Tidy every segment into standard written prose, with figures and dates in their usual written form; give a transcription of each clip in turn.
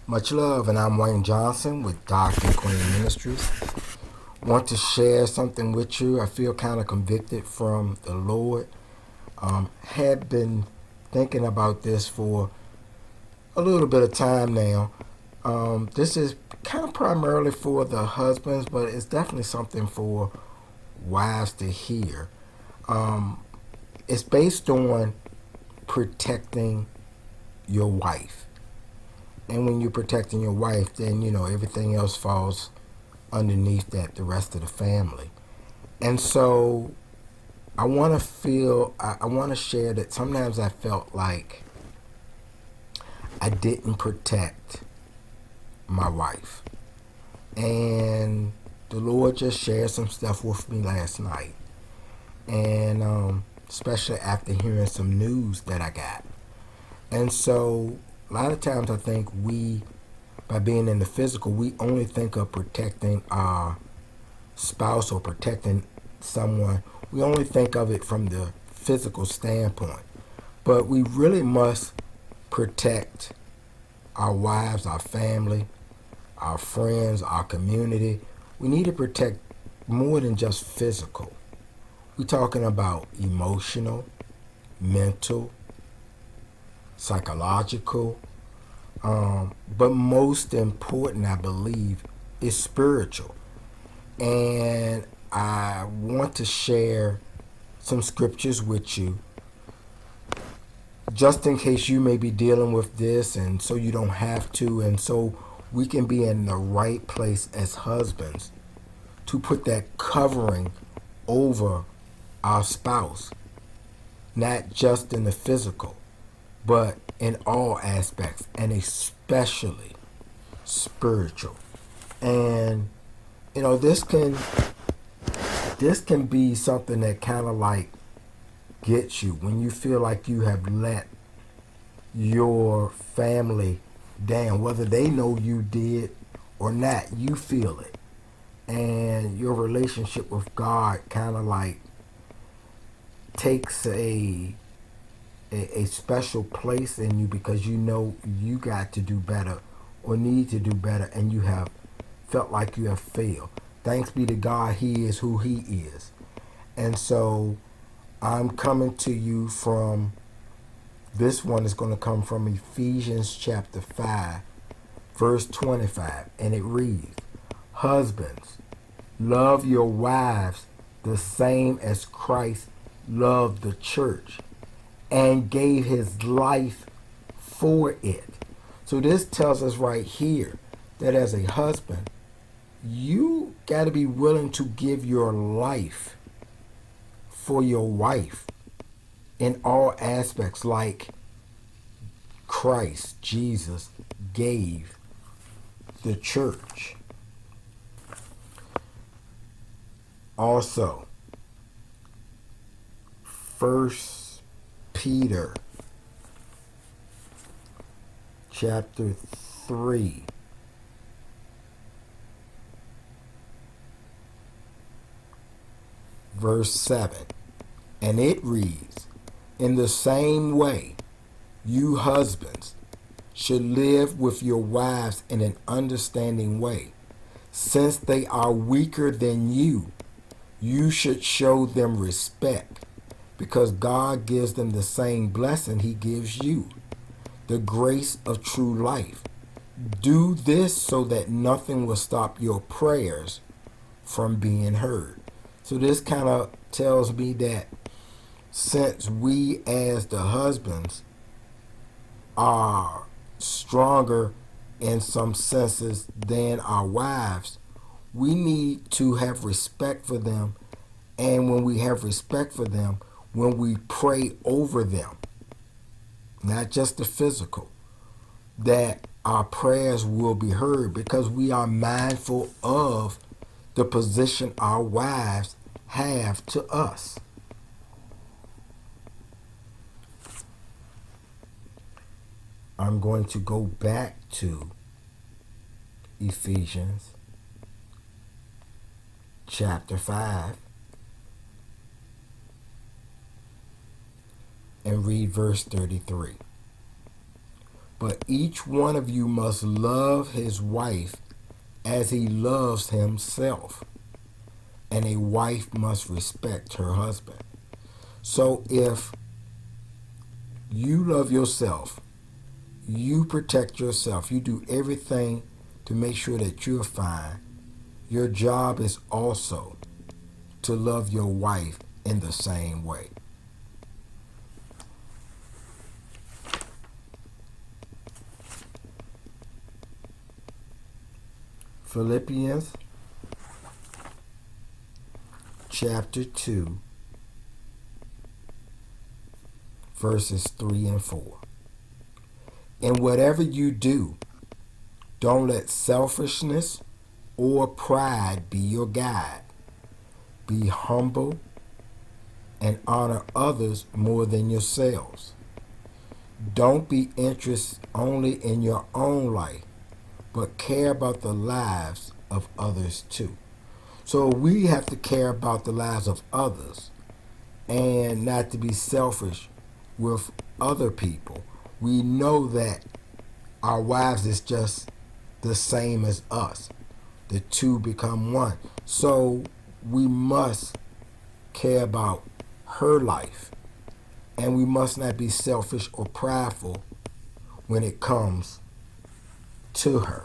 Much love, and I'm Wayne Johnson with Dr. Queen Ministries. Want to share something with you. I feel kind of convicted from the Lord. Had been thinking about this for a little bit of time now. This is kind of primarily for the husbands, but it's definitely something for wives to hear. It's based on protecting your wife. And when you're protecting your wife, then, everything else falls underneath that, the rest of the family. And so I want to share that sometimes I felt like I didn't protect my wife. And the Lord just shared some stuff with me last night. And especially after hearing some news that I got. And so a lot of times I think by being in the physical, we only think of protecting our spouse or protecting someone. We only think of it from the physical standpoint. But we really must protect our wives, our family, our friends, our community. We need to protect more than just physical. We're talking about emotional, mental, psychological, but most important, I believe, is spiritual. And I want to share some scriptures with you, just in case you may be dealing with this, and so you don't have to, and so we can be in the right place as husbands to put that covering over our spouse, not just in the physical, but in all aspects, and especially spiritual. And this can be something that kind of like gets you when you feel like you have let your family down, whether they know you did or not. You feel it, and your relationship with God kind of like takes a special place in you, because you got to do better or need to do better, and you have felt like you have failed. Thanks be to God, He is who He is. And so I'm coming to you from, this one is going to come from Ephesians chapter 5, verse 25, and it reads, "Husbands, love your wives the same as Christ loved the church and gave His life for it." So this tells us right here that as a husband, you got to be willing to give your life for your wife in all aspects, like Christ, Jesus, gave the church. Also, 1 Peter chapter 3, verse 7, and it reads, "In the same way, you husbands should live with your wives in an understanding way. Since they are weaker than you should show them respect, because God gives them the same blessing He gives you, the grace of true life. Do this so that nothing will stop your prayers from being heard." So this kind of tells me that since we as the husbands are stronger in some senses than our wives, we need to have respect for them. And when we have respect for them, when we pray over them, not just the physical, that our prayers will be heard, because we are mindful of the position our wives have to us. I'm going to go back to Ephesians chapter 5 and read verse 33. But each one of you must love his wife as he loves himself, and a wife must respect her husband. So if you love yourself, you protect yourself, you do everything to make sure that you're fine, your job is also to love your wife in the same way. Philippians chapter 2, verses 3 and 4. And whatever you do, don't let selfishness or pride be your guide. Be humble and honor others more than yourselves. Don't be interested only in your own life, but care about the lives of others too. So we have to care about the lives of others and not to be selfish with other people. We know that our wives is just the same as us. The two become one. So we must care about her life, and we must not be selfish or prideful when it comes to her.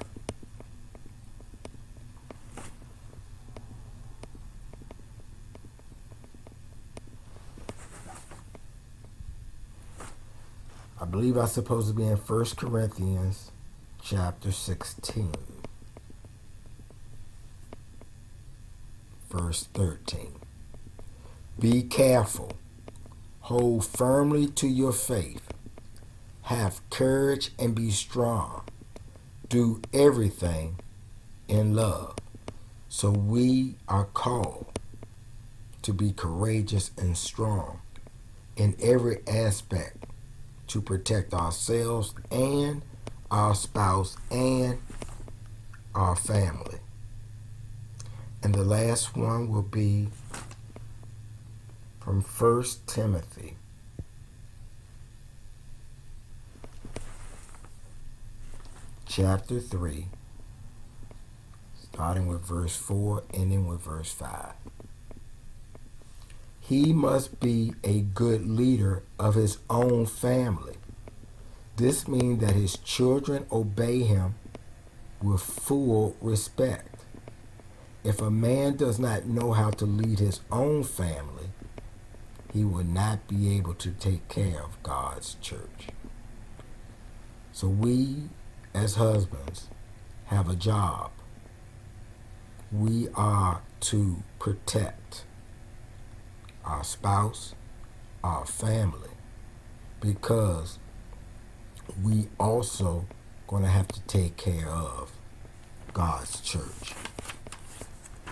I believe I'm supposed to be in 1 Corinthians chapter 16, verse 13. Be careful. Hold firmly to your faith. Have courage and be strong. Do everything in love. So we are called to be courageous and strong in every aspect to protect ourselves and our spouse and our family. And the last one will be from 1 Timothy chapter 3, starting with verse 4, ending with verse 5. He must be a good leader of his own family. This means that his children obey him with full respect. If a man does not know how to lead his own family, he will not be able to take care of God's church. So we, as husbands, have a job. We are to protect our spouse, our family, because we also going to have to take care of God's church.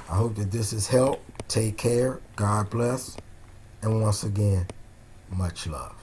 I hope that this has helped. Take care. God bless. And once again, much love.